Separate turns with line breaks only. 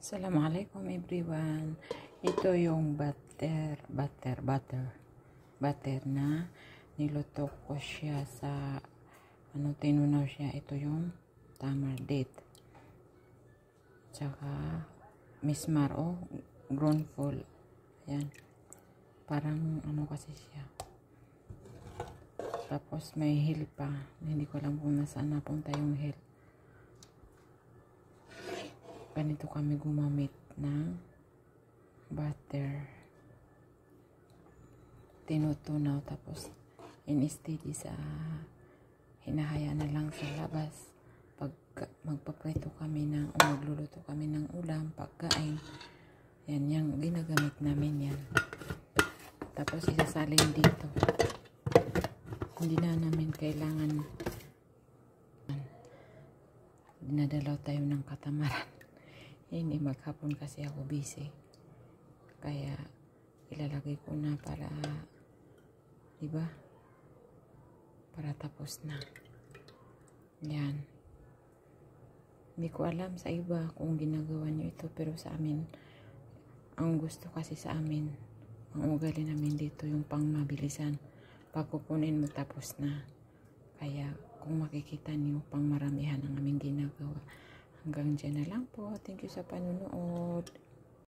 Assalamualaikum everyone. Ito yung butter na niluto ko siya sa tinunaw siya. Ito yung tamar date. Tsaka mismar grown full. Ayan. Parang kasi siya. Tapos may hill pa. Hindi ko alam kung nasaan napunta yung hill. Ganito kami gumamit ng butter. Tinutunaw tapos in-steady sa hinahaya na lang sa labas. Pag magpaprito kami magluluto kami ng ulam, pagkain. Yan, yung ginagamit namin yan. Tapos isasalin dito. Hindi na namin kailangan dinadalaw tayo ng katamaran. Hindi, maghapon kasi ako busy. Kaya, ilalagay ko na para, diba? Para tapos na. Yan. Hindi ko alam sa iba kung ginagawa nyo ito. Pero sa amin, ang gusto kasi sa amin, ang ugali namin dito, yung pang mabilisan. Pag kukunin mo, tapos na. Kaya, kung makikita nyo, pang maramihan ang aming ginagawa. Hanggang dyan na lang po. Thank you sa panunood.